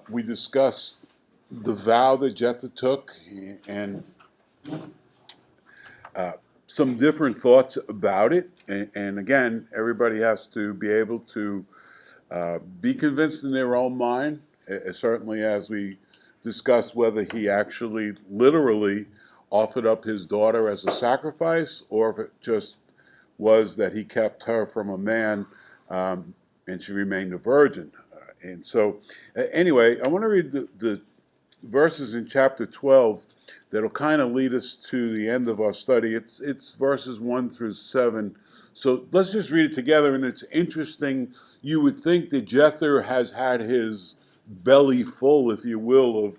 We discussed the vow that Jephthah took and uh, some different thoughts about it. And again, everybody has to be able to be convinced in their own mind, certainly as we discuss whether he actually literally offered up his daughter as a sacrifice or if it just was that he kept her from a man and she remained a virgin. And so, anyway, I want to read the verses in chapter 12 that'll kind of lead us to the end of our study. It's verses 1 through 7. So let's just read it together. And it's interesting. You would think that Jether has had his belly full, if you will,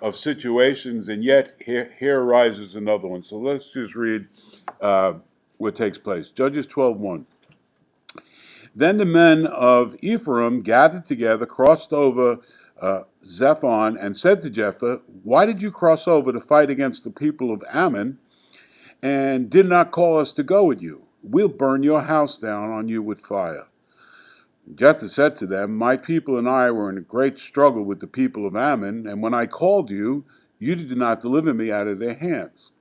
of situations, and yet here arises another one. So let's just read what takes place. Judges 12:1. Then the men of Ephraim gathered together, crossed over Zephon, and said to Jephthah, "Why did you cross over to fight against the people of Ammon, and did not call us to go with you? We'll burn your house down on you with fire." Jephthah said to them, "My people and I were in a great struggle with the people of Ammon, and when I called you, you did not deliver me out of their hands.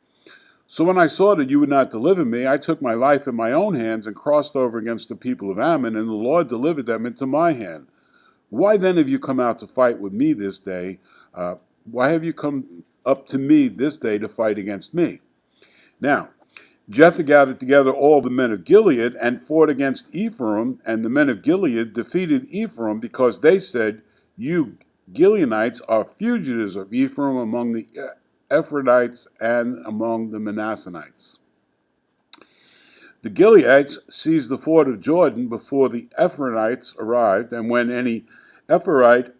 So when I saw that you would not deliver me, I took my life in my own hands and crossed over against the people of Ammon, and the Lord delivered them into my hand. Why then have you come out to fight with me this day? Why have you come up to me this day to fight against me?" Now, Jephthah gathered together all the men of Gilead and fought against Ephraim, and the men of Gilead defeated Ephraim because they said, "You Gileadites are fugitives of Ephraim among the Ephrathites and among the Manassanites." The Gileadites seized the ford of Jordan before the Ephrathites arrived, and when any Ephrathite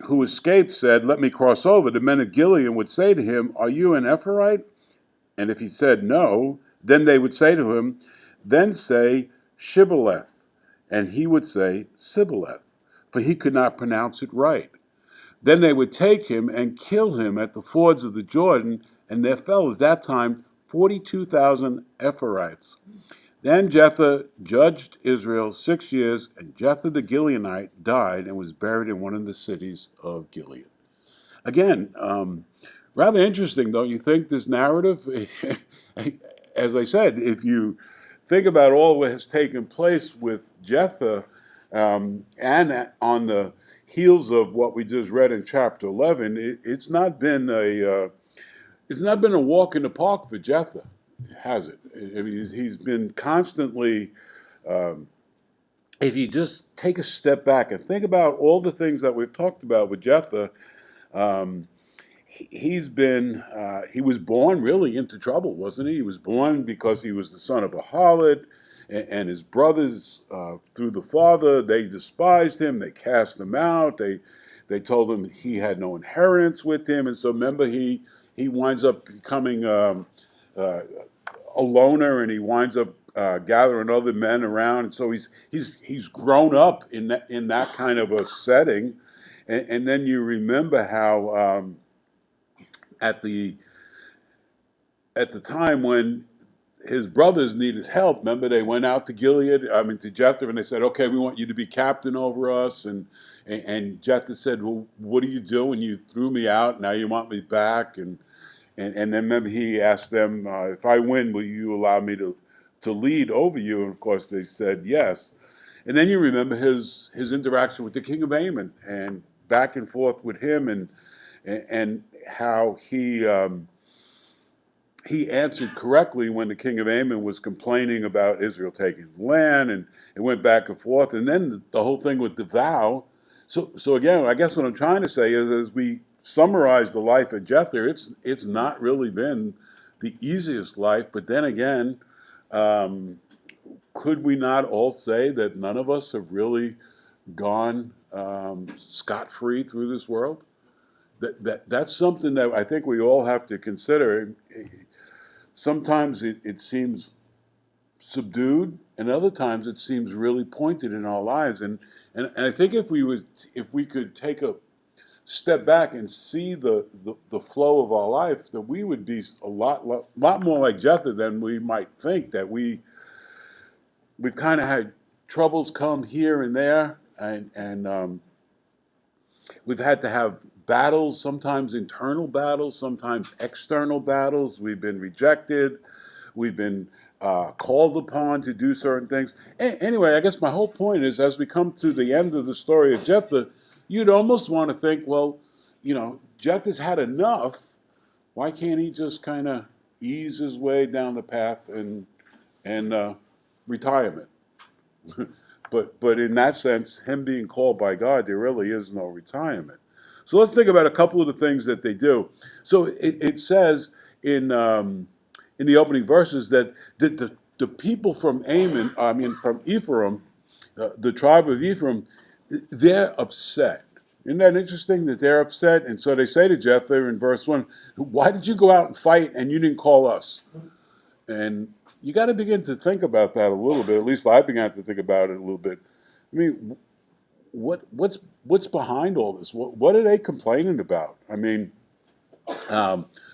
who escaped said, "Let me cross over," the men of Gilead would say to him, "Are you an Ephrathite?" And if he said no, then they would say to him, "Then say Shibboleth." And he would say Sibboleth, for he could not pronounce it right. Then they would take him and kill him at the fords of the Jordan, and there fell at that time 42,000 Ephrathites. Then Jephthah judged Israel 6 years, and Jephthah the Gileadite died and was buried in one of the cities of Gilead. Again, rather interesting, don't you think, this narrative? As I said, if you think about all what has taken place with Jephthah, and on the heels of what we just read in chapter 11, it's not been a walk in the park for Jephthah, has it? I mean, he's been constantly. Um, if you just take a step back and think about all the things that we've talked about with Jephthah, um, he was born really into trouble, wasn't he? He was born because he was the son of a harlot, and his brothers, through the father, they despised him. They cast him out. They told him he had no inheritance with him, and so remember he winds up becoming uh, a loner, and he winds up gathering other men around, and so he's grown up in that kind of a setting, and then you remember how. At the at the time when his brothers needed help, remember they went out to Gilead, I mean to Jephthah, and they said, "Okay, we want you to be captain over us." And Jephthah said, "Well, what are you doing? You threw me out. Now you want me back?" And then remember he asked them, "If I win, will you allow me to lead over you?" And of course they said yes. And then you remember his interaction with the king of Ammon and back and forth with him, and how he answered correctly when the king of Ammon was complaining about Israel taking the land, and it went back and forth. And then the whole thing with the vow. So again, I guess what I'm trying to say is, as we summarize the life of Jephthah, it's not really been the easiest life. But then again, um, could we not all say that none of us have really gone scot free through this world? That's something that I think we all have to consider. Sometimes it seems subdued, and other times it seems really pointed in our lives. And I think if we could take a step back and see the flow of our life, that we would be a lot more like Jephthah than we might think. That we've kind of had troubles come here and there, and We've had to have battles, sometimes internal battles, sometimes external battles. We've been rejected. We've been called upon to do certain things. Anyway, I guess my whole point is, as we come to the end of the story of Jephthah, you'd almost want to think, well, Jephthah's had enough. Why can't he just kind of ease his way down the path and retirement? But in that sense, him being called by God, there really is no retirement. So let's think about a couple of the things that they do. So it says in the opening verses that the people from from Ephraim, the tribe of Ephraim, they're upset. Isn't that interesting that they're upset? And so they say to Jephthah in verse 1, why did you go out and fight and you didn't call us? And you got to begin to think about that a little bit. At least I began to think about it a little bit. I mean, what's behind all this? What are they complaining about? I mean,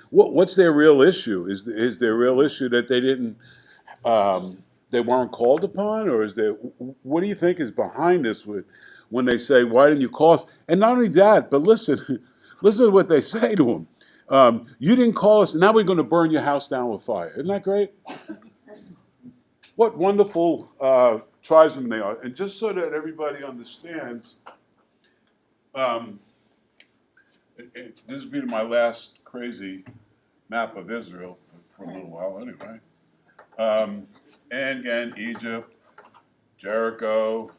what's their real issue? Is their real issue that they weren't called upon, or what do you think is behind this when they say, why didn't you call us? And not only that, but listen, listen to what they say to him. You didn't call us, and now we're going to burn your house down with fire. Isn't that great? What wonderful tribesmen they are. And just so that everybody understands, this has been my last crazy map of Israel for a little while anyway. And again, Egypt, Jericho,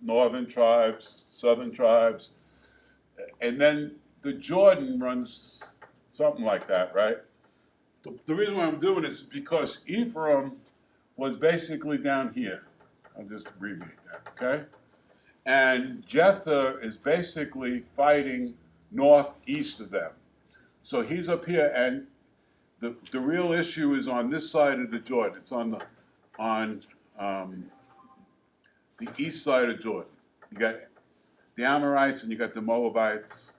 northern tribes, southern tribes, and then the Jordan runs something like that, right? The reason why I'm doing this is because Ephraim was basically down here. I'll just abbreviate that, okay? And Jephthah is basically fighting northeast of them. So he's up here, and the real issue is on this side of the Jordan. It's on the east side of Jordan. You got the Amorites and you got the Moabites.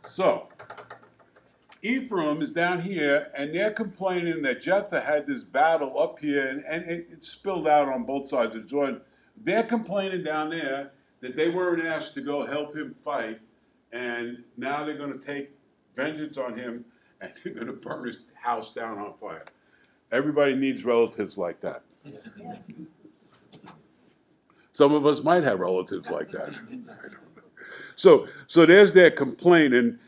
So Ephraim is down here, and they're complaining that Jephthah had this battle up here, and it spilled out on both sides of Jordan. They're complaining down there that they weren't asked to go help him fight, and now they're going to take vengeance on him, and they're going to burn his house down on fire. Everybody needs relatives like that. Some of us might have relatives like that. I don't know. So there's their complaint, and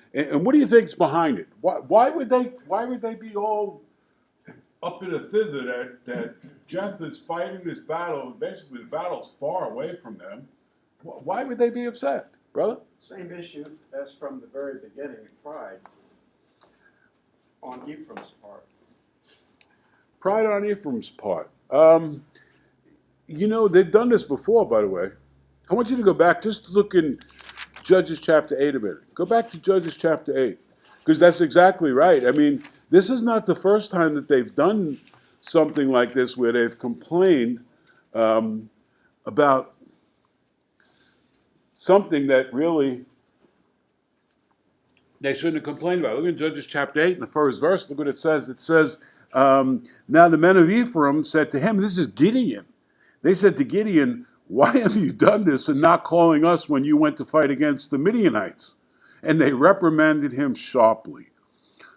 what do you think's behind it? Why would they be all up in a thither that Jephthah's fighting this battle? Basically, the battle's far away from them. Why would they be upset, brother? Same issue as from the very beginning, pride on Ephraim's part. Pride on Ephraim's part. They've done this before, by the way. I want you to go back, just look in Judges chapter 8 a minute. Go back to Judges chapter 8, because that's exactly right. I mean, this is not the first time that they've done something like this where they've complained about something that really they shouldn't have complained about. Look at Judges chapter 8 in the first verse. Look what it says. It says, now the men of Ephraim said to him, this is Gideon. They said to Gideon, why have you done this and not calling us when you went to fight against the Midianites? And they reprimanded him sharply.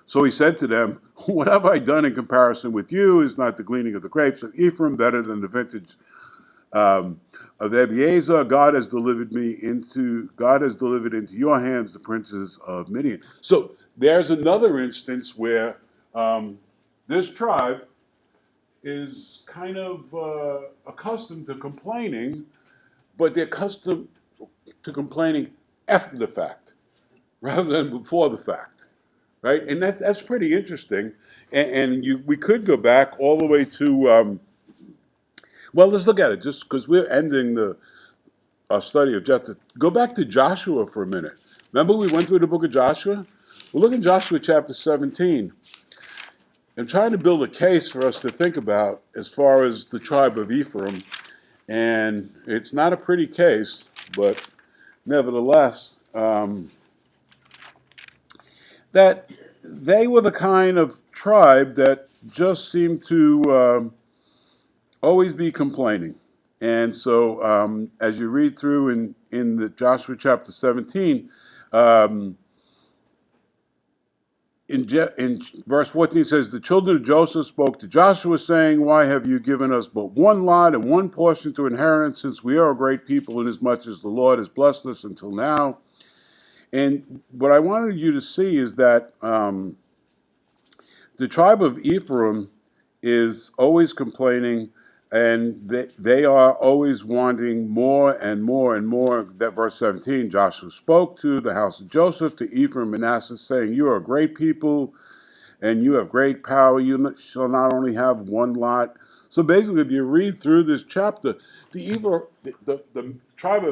So he said to them, what have I done in comparison with you? Is not the gleaning of the grapes of Ephraim better than the vintage of Abiezer? God has delivered into your hands the princes of Midian. So there's another instance where this tribe is kind of accustomed to complaining, but they're accustomed to complaining after the fact rather than before the fact, right? And that's pretty interesting. And we could go back all the way to, let's look at it just because we're ending our study of Jephthah. Go back to Joshua for a minute. Remember we went through the book of Joshua? Well, look in Joshua chapter 17. I'm trying to build a case for us to think about as far as the tribe of Ephraim, and it's not a pretty case, but nevertheless, that they were the kind of tribe that just seemed to always be complaining. And so, as you read through in the Joshua chapter 17, um, in verse 14 says, the children of Joseph spoke to Joshua, saying, why have you given us but one lot and one portion to inherit, since we are a great people, inasmuch as the Lord has blessed us until now? And what I wanted you to see is that the tribe of Ephraim is always complaining, and they are always wanting more and more and more. That verse 17, Joshua spoke to the house of Joseph, to Ephraim and Manasseh, saying, you are a great people, and you have great power. You shall not only have one lot. So basically, if you read through this chapter, the tribe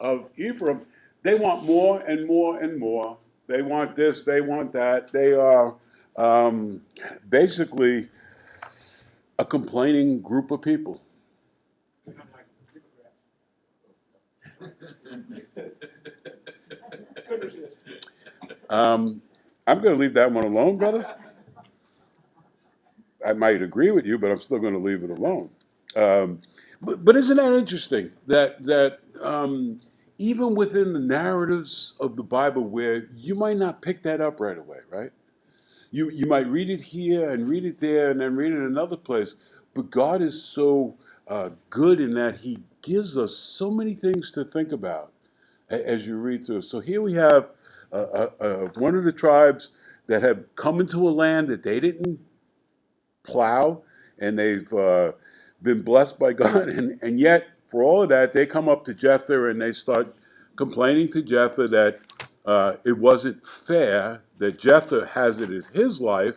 of Ephraim, they want more and more and more. They want this, they want that. They are basically a complaining group of people. I'm going to leave that one alone, brother. I might agree with you, but I'm still going to leave it alone. But isn't that interesting that even within the narratives of the Bible, where you might not pick that up right away, right? You might read it here and read it there and then read it in another place, but God is so good in that He gives us so many things to think about as you read through. So here we have one of the tribes that have come into a land that they didn't plow, and they've been blessed by God, and yet for all of that, they come up to Jephthah and they start complaining to Jephthah that it wasn't fair that Jephthah hazarded his life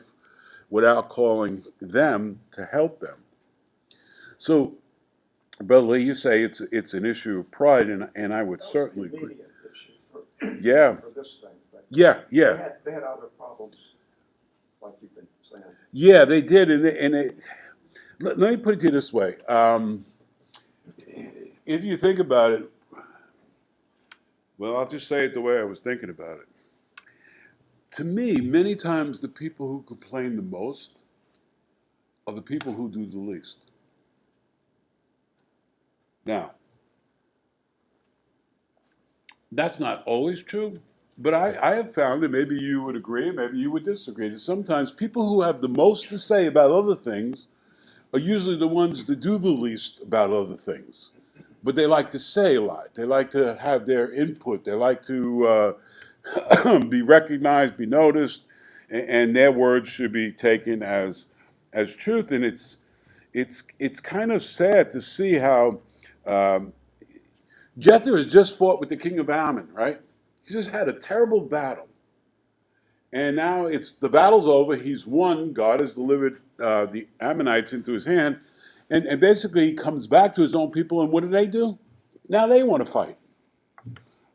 without calling them to help them. So, Brother Lee, you say it's an issue of pride, and I would certainly agree. Immediate issue for, Yeah, for this thing, but yeah, they yeah, had other problems, like you've been saying. yeah. They did, let me put it to you this way: if you think about it, well, I'll just say it the way I was thinking about it. To me, many times the people who complain the most are the people who do the least. Now, that's not always true, but I have found, and maybe you would agree, maybe you would disagree, that sometimes people who have the most to say about other things are usually the ones that do the least about other things. But they like to say a lot. They like to have their input. They like to be recognized, be noticed, and their words should be taken as truth. And it's kind of sad to see how um, Jephthah has just fought with the king of Ammon, right? He's just had a terrible battle, and now it's the battle's over. He's won. God has delivered the Ammonites into his hand, and basically he comes back to his own people. And what do? Now they want to fight.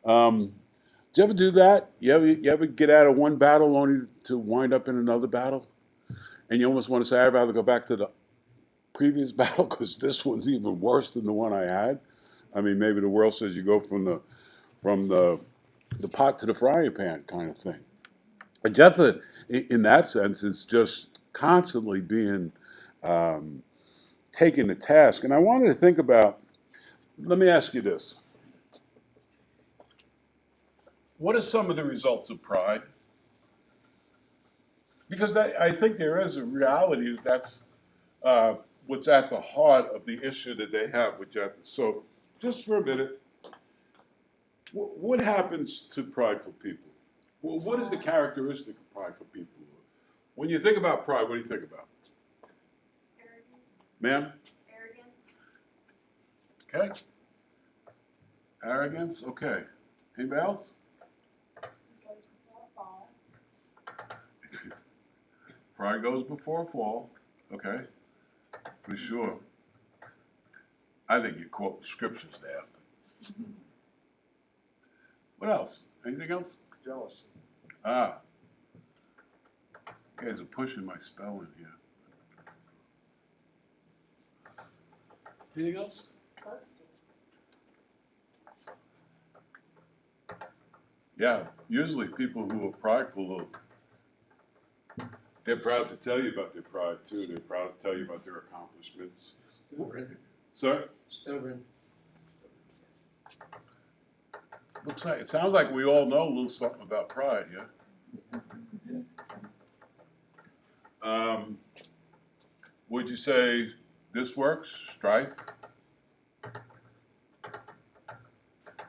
Um, do you ever do that? You ever get out of one battle only to wind up in another battle? And you almost want to say, I'd rather go back to the previous battle because this one's even worse than the one I had. I mean, maybe the world says you go from the pot to the frying pan kind of thing. And Jephthah, in that sense, is just constantly being um, taken to task. And I wanted to think about. Let me ask you this: what are some of the results of pride? Because I think there is a reality that's uh, what's at the heart of the issue that they have with Jephthah. So, just for a minute, what happens to prideful people? Well, what is the characteristic of prideful people? When you think about pride, what do you think about? Arrogance. Ma'am? Arrogance. Okay. Arrogance? Okay. Anybody else? Goes before a fall. Pride goes before a fall. Okay. For sure. I think you quote the scriptures there. What else? Anything else? Jealousy. Ah. You guys are pushing my spelling here. Anything else? Boasting. Yeah. Usually people who are prideful, they're proud to tell you about their pride too. They're proud to tell you about their accomplishments. Sir? Stubborn. It sounds like we all know a little something about pride, yeah? Would you say this works, strife?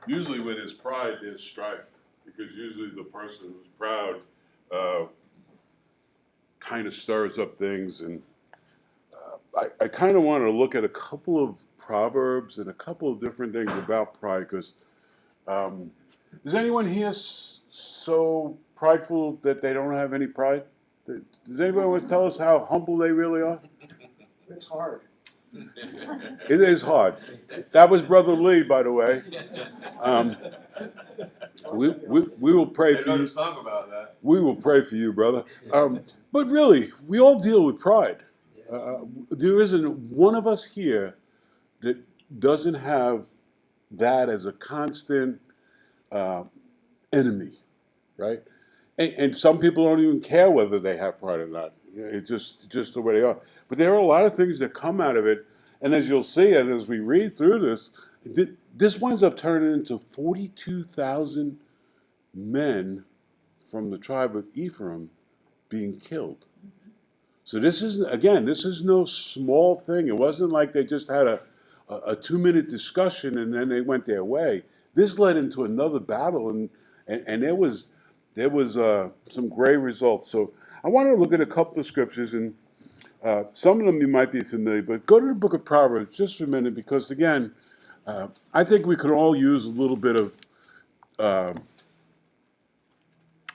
Usually when there's pride, there's strife, because usually the person who's proud kind of stirs up things. And I kind of want to look at a couple of proverbs and a couple of different things about pride, because is anyone here so prideful that they don't have any pride? Does anybody want to tell us how humble they really are? It's hard. It is hard. That was Brother Lee, by the way. We will pray They for wrote you. a song about that. We will pray for you, brother. But really, we all deal with pride. There isn't one of us here that doesn't have that as a constant enemy, right? And some people don't even care whether they have pride or not. It's just the way they are. But there are a lot of things that come out of it, and as you'll see, and as we read through this, this winds up turning into 42,000 men from the tribe of Ephraim being killed. So this is no small thing. It wasn't like they just had a 2-minute discussion and then they went their way. This led into another battle, and there was some great results. So I want to look at a couple of scriptures, and some of them you might be familiar, but go to the book of Proverbs just for a minute, because again, I think we could all use a little bit of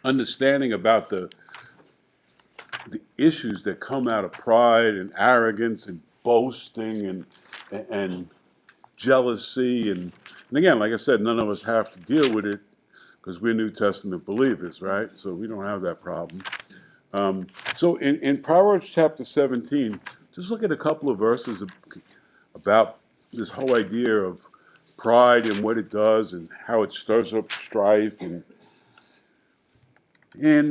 understanding about the issues that come out of pride and arrogance and boasting and jealousy, and again, like I said, none of us have to deal with it because we're New Testament believers, right? So we don't have that problem. So in Proverbs chapter 17, just look at a couple of verses about this whole idea of pride and what it does and how it stirs up strife. And in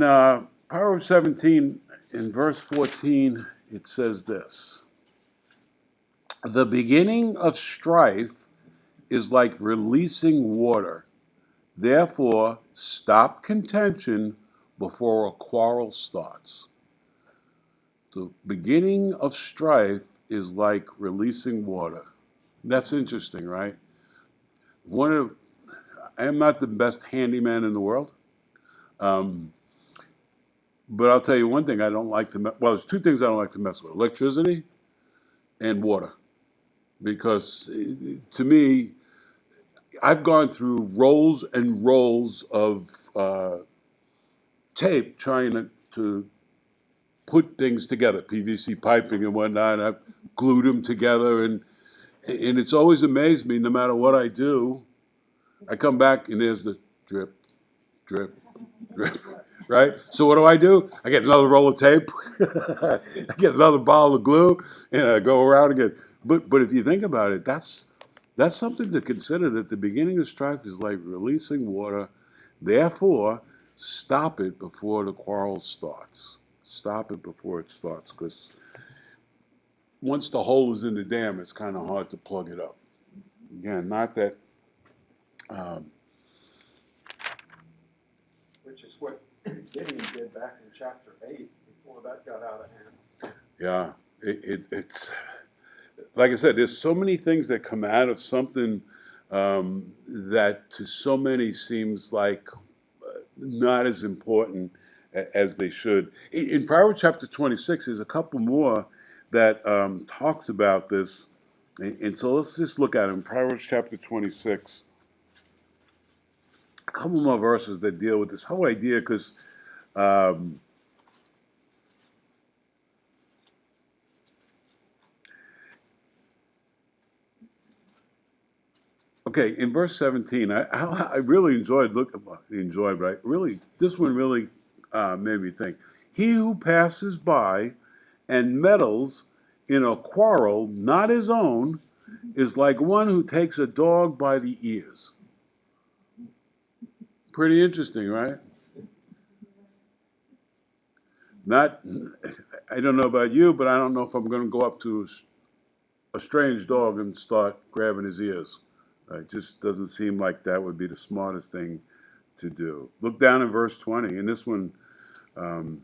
Proverbs 17, in verse 14, it says this: "The beginning of strife is like releasing water. Therefore, stop contention before a quarrel starts." The beginning of strife is like releasing water. That's interesting, right? I am not the best handyman in the world. But I'll tell you one thing I don't like to well, there's two things I don't like to mess with: electricity and water. Because to me, I've gone through rolls and rolls of tape trying to put things together, PVC piping and whatnot. I've glued them together, and it's always amazed me, no matter what I do, I come back and there's the drip, drip, drip, right? So what do? I get another roll of tape, I get another bottle of glue, and I go around again. But if you think about it, that's something to consider, that the beginning of strife is like releasing water. Therefore, stop it before the quarrel starts. Stop it before it starts, because once the hole is in the dam, it's kind of hard to plug it up. Again, not that. Which is what Gideon did back in chapter 8 before that got out of hand. Yeah, it's like I said, there's so many things that come out of something that to so many seems like not as important as they should. In Proverbs chapter 26, there's a couple more that talks about this. And so let's just look at it. In Proverbs chapter 26, a couple more verses that deal with this whole idea, because okay, in verse 17, I really this one really made me think. He who passes by and meddles in a quarrel not his own is like one who takes a dog by the ears. Pretty interesting, right? I don't know about you, but I don't know if I'm going to go up to a strange dog and start grabbing his ears. It just doesn't seem like that would be the smartest thing to do. Look down in verse 20. And this one, um,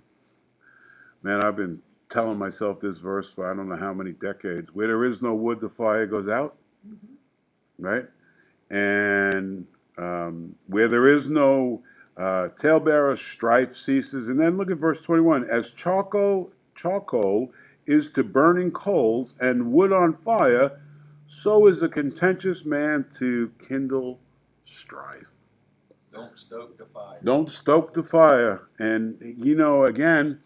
man, I've been telling myself this verse for I don't know how many decades. Where there is no wood, the fire goes out, right? And where there is no talebearer, strife ceases. And then look at verse 21. As charcoal is to burning coals and wood on fire, so is a contentious man to kindle strife. Don't stoke the fire. Don't stoke the fire. And, you know, again,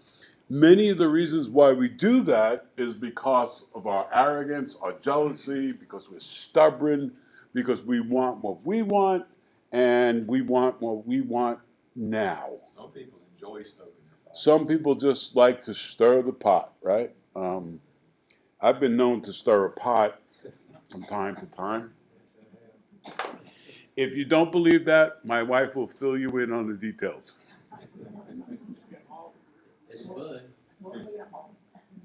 many of the reasons why we do that is because of our arrogance, our jealousy, because we're stubborn, because we want what we want, and we want what we want now. Some people enjoy stoking the fire. Some people just like to stir the pot, right? I've been known to stir a pot from time to time. If you don't believe that, my wife will fill you in on the details. It's fun. Won't be at home.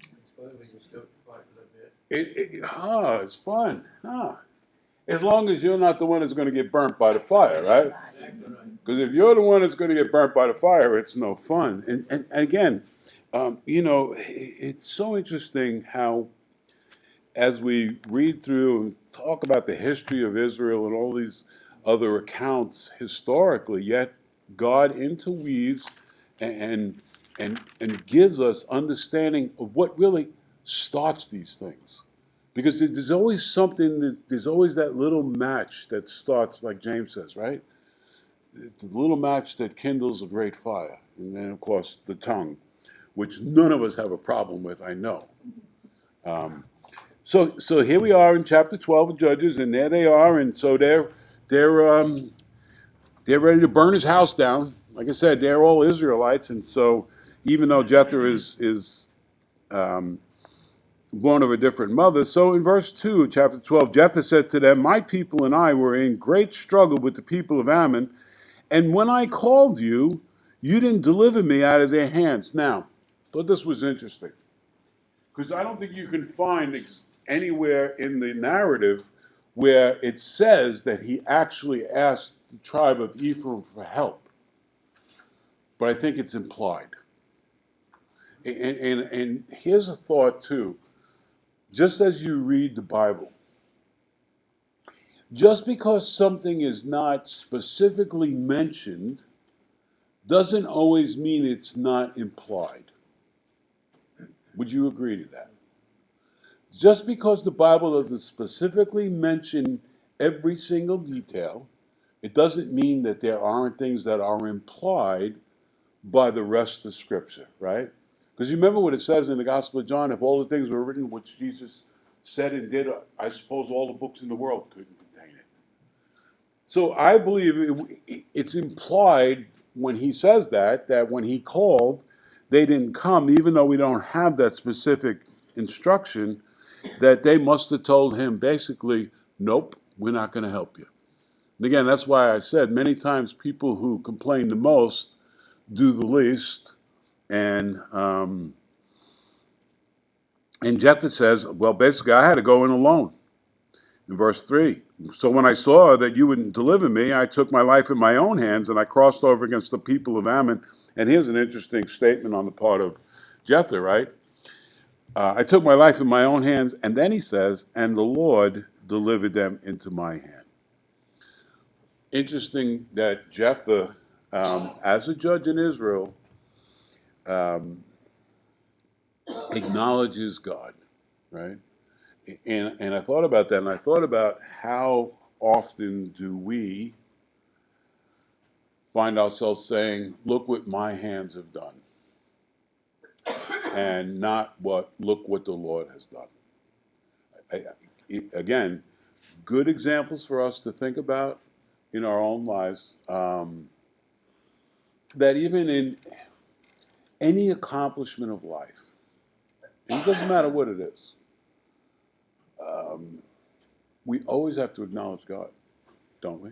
It's fun when you stoke the fire a little bit. It's fun. As long as you're not the one that's going to get burnt by the fire, right? Exactly right. Because if you're the one that's going to get burnt by the fire, it's no fun. And again, you know, it's so interesting how, as we read through and talk about the history of Israel and all these other accounts historically, yet God interweaves and gives us understanding of what really starts these things. Because there's always something, there's always that little match that starts, like James says, right? The little match that kindles a great fire. And then, of course, the tongue, which none of us have a problem with, I know. So here we are in chapter 12 of Judges, and there they are, and so they're ready to burn his house down. Like I said, they're all Israelites, and so even though Jethro is born of a different mother, so in verse 2 of chapter 12, Jethro said to them, "My people and I were in great struggle with the people of Ammon, and when I called you, you didn't deliver me out of their hands." Now, I thought this was interesting, because I don't think you can find anywhere in the narrative where it says that he actually asked the tribe of Ephraim for help. But I think it's implied. And here's a thought too. Just as you read the Bible, just because something is not specifically mentioned doesn't always mean it's not implied. Would you agree to that? Just because the Bible doesn't specifically mention every single detail, it doesn't mean that there aren't things that are implied by the rest of Scripture, right? Because you remember what it says in the Gospel of John, if all the things were written which Jesus said and did, I suppose all the books in the world couldn't contain it. So I believe it's implied when he says that when he called, they didn't come, even though we don't have that specific instruction, that they must have told him basically, nope, we're not going to help you. And again, that's why I said many times people who complain the most do the least. And Jephthah says, well, basically, I had to go in alone. In verse 3, so when I saw that you wouldn't deliver me, I took my life in my own hands and I crossed over against the people of Ammon. And here's an interesting statement on the part of Jephthah, right? I took my life in my own hands, and then he says, and the Lord delivered them into my hand. Interesting that Jephthah, as a judge in Israel, acknowledges God, right? And I thought about that, and I thought about how often do we find ourselves saying, look what my hands have done, and not look what the Lord has done. Again, good examples for us to think about in our own lives, that even in any accomplishment of life, and it doesn't matter what it is, we always have to acknowledge God, don't we?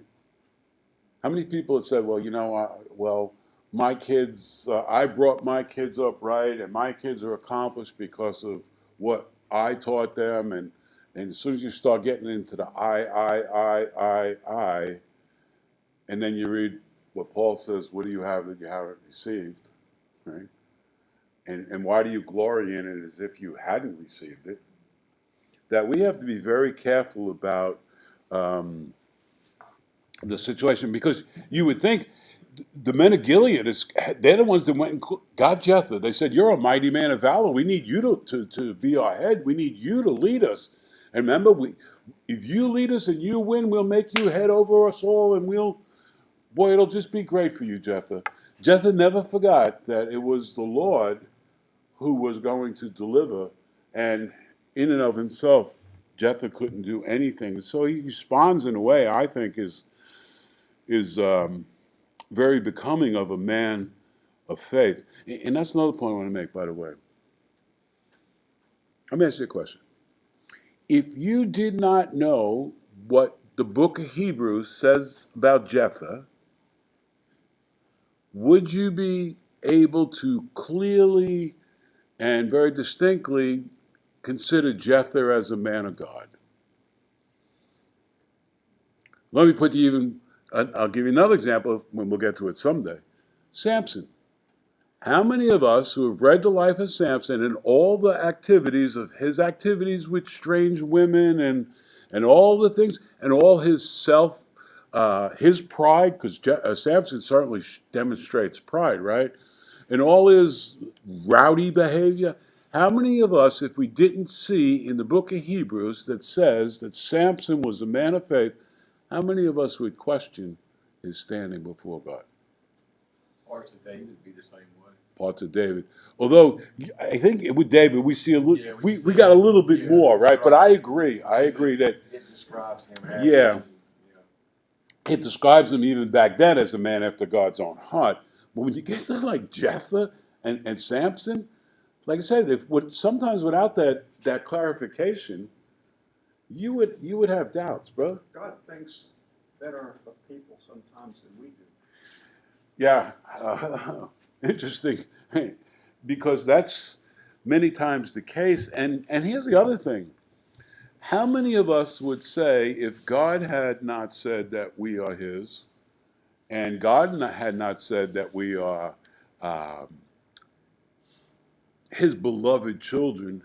How many people have said, well, you know, my kids, I brought my kids up right, and my kids are accomplished because of what I taught them, and And as soon as you start getting into the I, and then you read what Paul says, what do you have that you haven't received, right? And why do you glory in it as if you hadn't received it? That we have to be very careful about the situation, because you would think the men of Gilead, they're the ones that went and got Jephthah. They said, you're a mighty man of valor. We need you to be our head. We need you to lead us. And remember, if you lead us and you win, we'll make you head over us all, and boy, it'll just be great for you, Jephthah. Jephthah never forgot that it was the Lord who was going to deliver, and in and of himself, Jephthah couldn't do anything. So he responds in a way I think is very becoming of a man of faith. And that's another point I want to make, by the way. Let me ask you a question. If you did not know what the book of Hebrews says about Jephthah, would you be able to clearly and very distinctly consider Jephthah as a man of God? Let me put I'll give you another example when we'll get to it someday. Samson. How many of us who have read the life of Samson and all the activities of his activities with strange women and all the things and all his his pride, because Samson certainly demonstrates pride, right? And all his rowdy behavior. How many of us, if we didn't see in the book of Hebrews that says that Samson was a man of faith, how many of us would question his standing before God? Parts of David would be the same way. Parts of David. Although I think with David we see a little, Yeah, we got a little bit yeah, more, right? But I right. agree. That It describes him. Yeah. Yeah. it describes him even back then as a man after God's own heart. But when you get to like Jephthah and Samson, like I said, sometimes without that clarification, you would have doubts, bro. God thinks better of people sometimes than we do. Yeah, interesting, because that's many times the case. And here's the other thing: how many of us would say, if God had not said that we are His, and God had not said that we are His beloved children,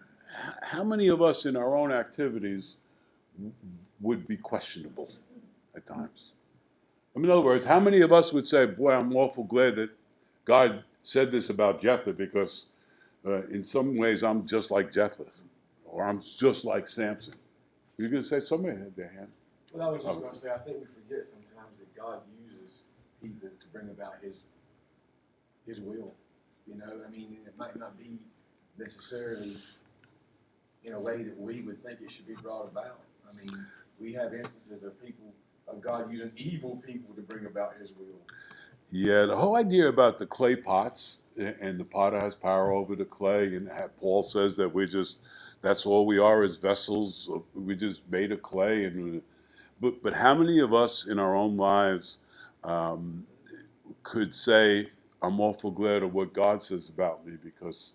how many of us in our own activities would be questionable at times? I mean, in other words, how many of us would say, boy, I'm awful glad that God said this about Jephthah, because in some ways I'm just like Jephthah, or I'm just like Samson. You're going to say somebody had their hand. Well, I was just going to say, I think we forget sometimes that God uses people to bring about His will. You know, I mean, it might not be necessarily in a way that we would think it should be brought about. I mean, we have instances of God using evil people to bring about His will. Yeah, the whole idea about the clay pots, and the potter has power over the clay, and Paul says that that's all we are as vessels. We just made of clay. But how many of us in our own lives could say, I'm awful glad of what God says about me, because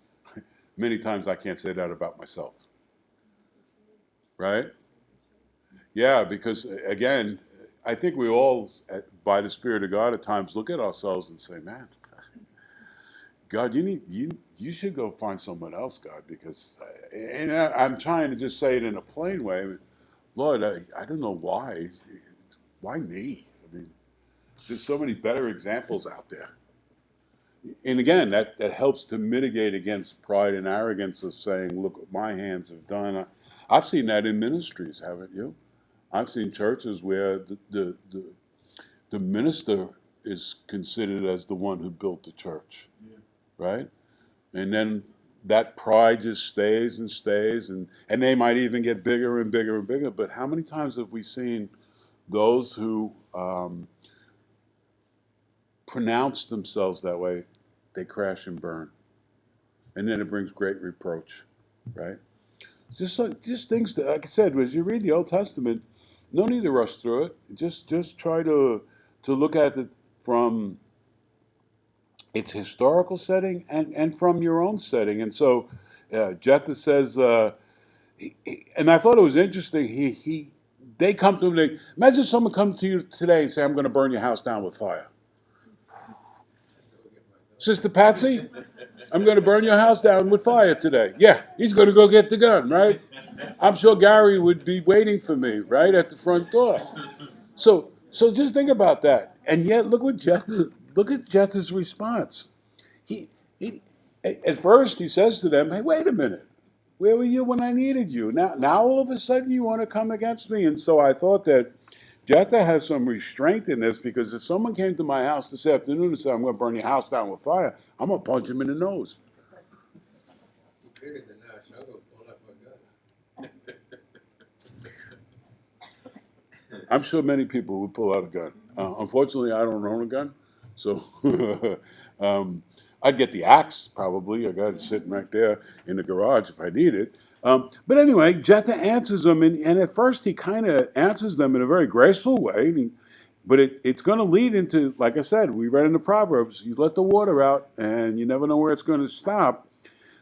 many times I can't say that about myself. Right? Yeah, because again, I think we all, by the Spirit of God, at times look at ourselves and say, man, God, you should go find someone else, God, because, and I'm trying to just say it in a plain way. Lord, I don't know why. Why me? I mean, there's so many better examples out there. And again, that helps to mitigate against pride and arrogance of saying, look what my hands have done. I've seen that in ministries, haven't you? I've seen churches where the minister is considered as the one who built the church, right? And then that pride just stays and stays, and they might even get bigger and bigger and bigger. But how many times have we seen those who pronounce themselves that way, they crash and burn, and then it brings great reproach, right? Just things that, like I said, as you read the Old Testament, no need to rush through it. Just try to look at it from its historical setting and from your own setting. And so Jephthah says, and I thought it was interesting. They come to him. Imagine someone come to you today and say, "I'm going to burn your house down with fire." Sister Patsy, I'm going to burn your house down with fire today. Yeah, he's going to go get the gun, right? I'm sure Gary would be waiting for me right at the front door. So just think about that. And yet, look at Jephthah's response. He at first he says to them, "Hey, wait a minute. Where were you when I needed you? Now all of a sudden you want to come against me?" And so I thought that Jephthah has some restraint in this, because if someone came to my house this afternoon and said, "I'm going to burn your house down with fire," I'm going to punch him in the nose. You bigger than that, so I'm gonna pull up my gun. I'm sure many people would pull out a gun. Unfortunately, I don't own a gun, so I'd get the axe probably. I got it sitting right there in the garage if I need it. But anyway, Jephthah answers them, and at first he kind of answers them in a very graceful way. But it's going to lead into, like I said, we read in the Proverbs, you let the water out, and you never know where it's going to stop.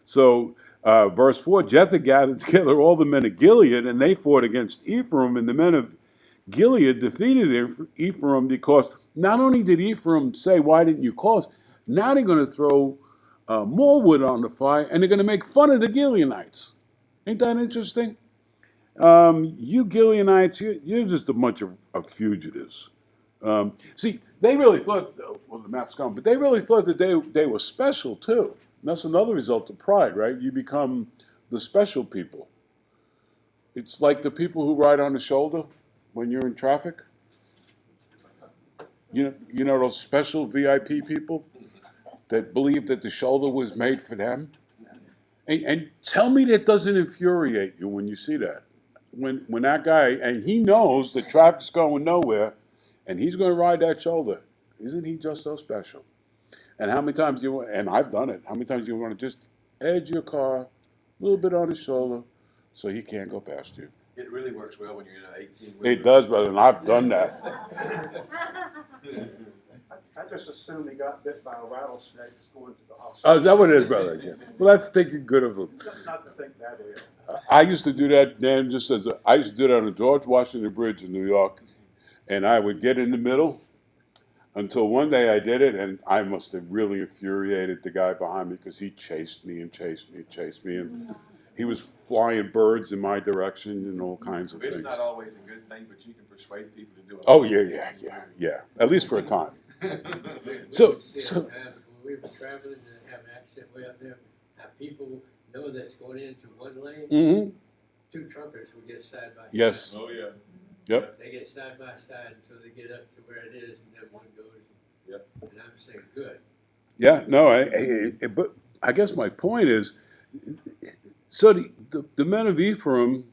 So, verse 4, Jephthah gathered together all the men of Gilead, and they fought against Ephraim, and the men of Gilead defeated Ephraim, because not only did Ephraim say, "Why didn't you call us?" Now they're going to throw more wood on the fire, and they're going to make fun of the Gileadites. Ain't that interesting? You Gileadites, you're just a bunch of fugitives. See, they really thought, well, the map's gone, but they really thought that they were special too. And that's another result of pride, right? You become the special people. It's like the people who ride on the shoulder when you're in traffic. You know those special VIP people that believe that the shoulder was made for them? And tell me that doesn't infuriate you when you see that. When that guy, and he knows that traffic's going nowhere, and he's going to ride that shoulder. Isn't he just so special? And how many times and I've done it, how many times do you want to just edge your car a little bit on his shoulder so he can't go past you? It really works well when you're in an 18. It does, brother, and I've done that. I just assumed he got bit by a rattlesnake that's going to the Oh, hospital. is that what it is, brother? Yes. Well, that's thinking good of him. Not to think that way. I used to do that, Dan, I used to do that on the George Washington Bridge in New York, and I would get in the middle until one day I did it, and I must have really infuriated the guy behind me, because he chased me and chased me and chased me, and he was flying birds in my direction and all kinds of It's things. not always a good thing, but you can persuade people to do it. Oh, yeah. At least for a time. So- When we were traveling and have an accident way up there, how people know that's going into one lane, Mm-hmm. two truckers will get side by side. Yes. Oh, yeah. Yep. They get side by side until they get up to where it is, and then one goes. Yep. And I'm saying, good. Yeah, no, but I guess my point is, so the men of Ephraim,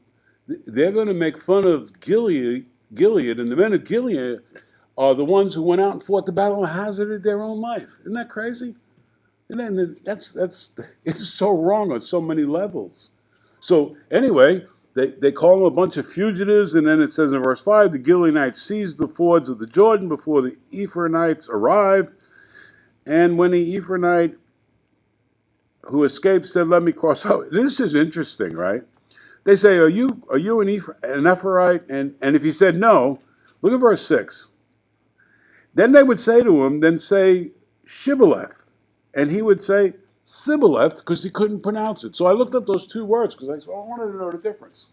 they're going to make fun of Gilead, and the men of Gilead are the ones who went out and fought the battle and hazarded their own life. Isn't that crazy? And then it's so wrong on so many levels. So anyway, they call them a bunch of fugitives, and then it says in verse 5, the Gileadites seized the fords of the Jordan before the Ephraimites arrived. And when the Ephraimite who escaped said, "Let me cross over." This is interesting, right? They say, Are you an Ephraimite? And if he said no, look at verse 6. Then they would say to him, then say Shibboleth. And he would say Sibboleth, because he couldn't pronounce it. So I looked up those two words because I wanted to know the difference.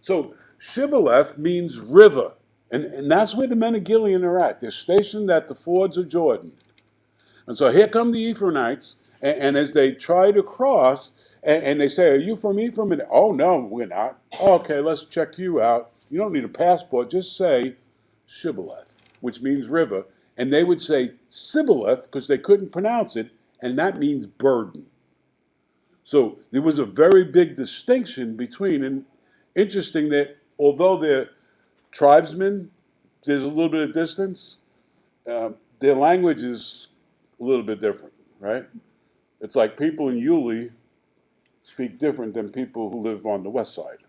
So Shibboleth means river. And that's where the men of Gilead are at. They're stationed at the fords of Jordan. And so here come the Ephraimites, and as they try to cross, and they say, "Are you from Ephraim?" And, "Oh, no, we're not." "Oh, okay, let's check you out. You don't need a passport. Just say Shibboleth," which means river. And they would say Sibboleth because they couldn't pronounce it, and that means burden. So there was a very big distinction between, and interesting that although they're tribesmen, there's a little bit of distance. Their language is a little bit different, right? It's like people in Yulee speak different than people who live on the west side.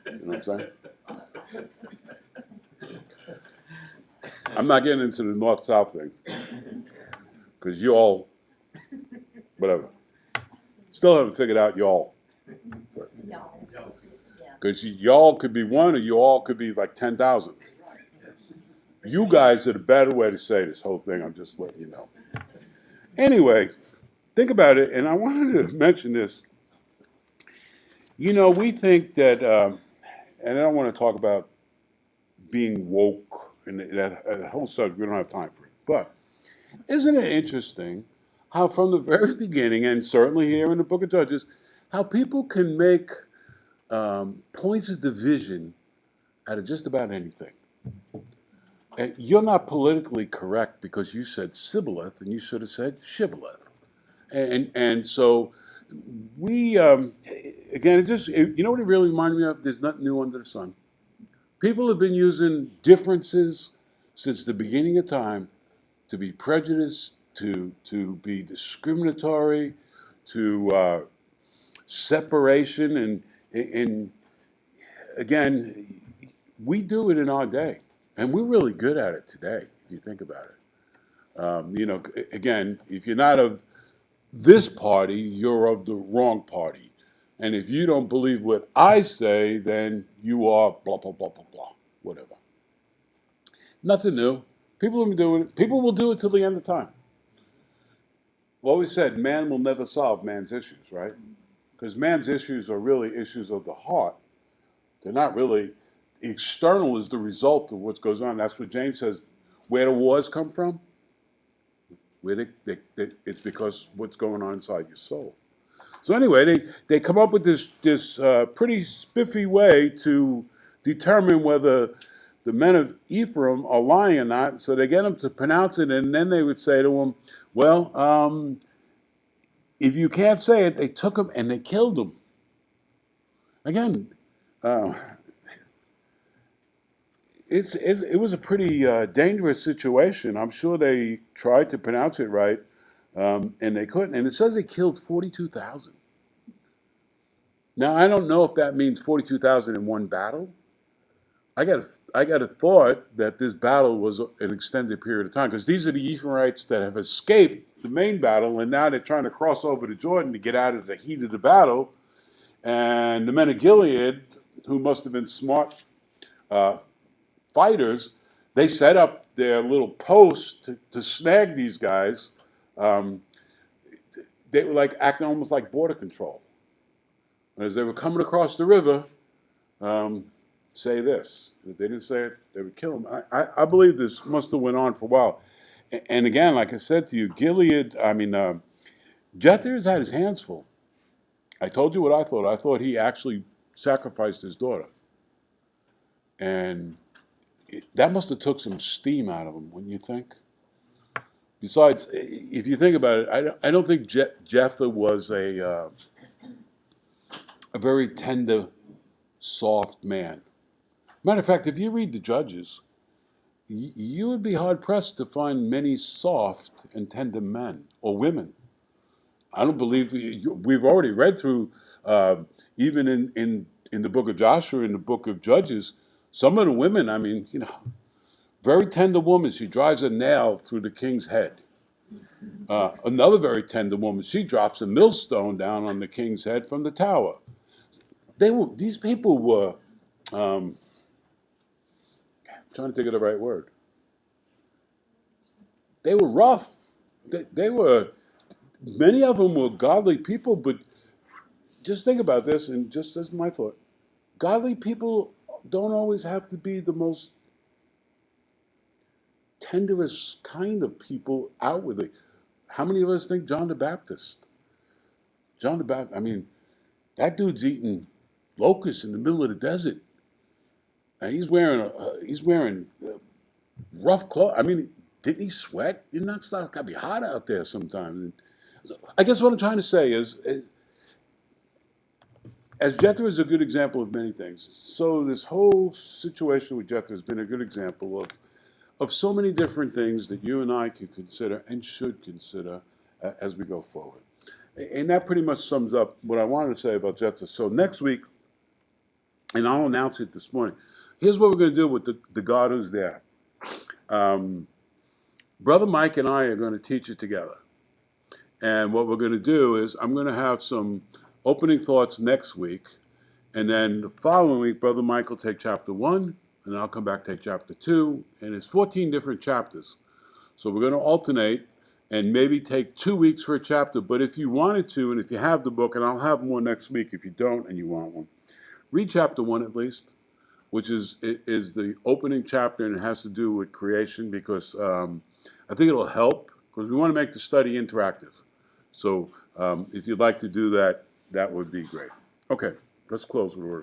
You know what I'm saying? I'm not getting into the north-south thing, because y'all, whatever. Still haven't figured out y'all. No. No. because y'all could be one or you all could be like 10,000. You guys are the better way to say this whole thing. I'm just letting you know. Anyway, think about it, and I wanted to mention this. You know, we think that, and I don't want to talk about being woke and that whole subject. We don't have time for it. But isn't it interesting how, from the very beginning, and certainly here in the Book of Judges, how people can make points of division out of just about anything. And you're not politically correct because you said Sibboleth and you should have said Shibboleth. And so we, again, you know what it really reminded me of? There's nothing new under the sun. People have been using differences since the beginning of time to be prejudiced, to be discriminatory, to separation, and again, we do it in our day, and we're really good at it today, if you think about it. You know, again, if you're not of this party, you're of the wrong party. And if you don't believe what I say, then you are blah, blah, blah, blah, blah, whatever. Nothing new. People have been doing it. People will do it till the end of time. I've always said man will never solve man's issues, right? Because man's issues are really issues of the heart. They're not really, external is the result of what goes on. That's what James says. Where do wars come from? It's because what's going on inside your soul. So anyway, they come up with this pretty spiffy way to determine whether the men of Ephraim are lying or not. So they get them to pronounce it, and then they would say to them, well, if you can't say it, they took him and they killed him. Again, it was a pretty dangerous situation. I'm sure they tried to pronounce it right, and they couldn't. And it says they killed 42,000. Now, I don't know if that means 42,000 in one battle. I got a thought that this battle was an extended period of time, because these are the Ephraimites that have escaped the main battle, and now they're trying to cross over to Jordan to get out of the heat of the battle. And the men of Gilead, who must have been smart fighters, they set up their little post to snag these guys. They were like acting almost like border control. As they were coming across the river, say this. If they didn't say it, they would kill them. I believe this must have went on for a while. And again, like I said to you, Jethro's had his hands full. I told you what I thought. I thought he actually sacrificed his daughter. And that must have took some steam out of him, wouldn't you think? Besides, if you think about it, I don't think Jethro was a very tender, soft man. Matter of fact, if you read the Judges, you would be hard-pressed to find many soft and tender men or women. I don't believe we've already read through, even in the book of Joshua, in the book of Judges, some of the women, very tender woman. She drives a nail through the king's head. Another very tender woman, she drops a millstone down on the king's head from the tower. These people were, I'm trying to think of the right word. They were rough. Many of them were godly people, but just think about this, and just as my thought, godly people don't always have to be the most tenderest kind of people outwardly. How many of us think John the Baptist? That dude's eating locusts in the middle of the desert, and he's wearing rough clothes. Didn't he sweat? It's got to be hot out there sometimes. I guess what I'm trying to say is, as Jethro is a good example of many things, so this whole situation with Jethro has been a good example of so many different things that you and I can consider and should consider as we go forward. And that pretty much sums up what I wanted to say about Jethro. So next week, and I'll announce it this morning, here's what we're going to do with the God who's there. Brother Mike and I are going to teach it together. And what we're going to do is I'm going to have some opening thoughts next week, And then the following week, Brother Mike will take chapter 1, and I'll come back take chapter 2, and it's 14 different chapters. So we're going to alternate and maybe take 2 weeks for a chapter. But if you wanted to, and if you have the book, and I'll have more next week if you don't and you want one, read chapter 1 at least, which is the opening chapter, and it has to do with creation, because I think it'll help, because we want to make the study interactive. So if you'd like to do that, that would be great. Okay, let's close with a word of prayer.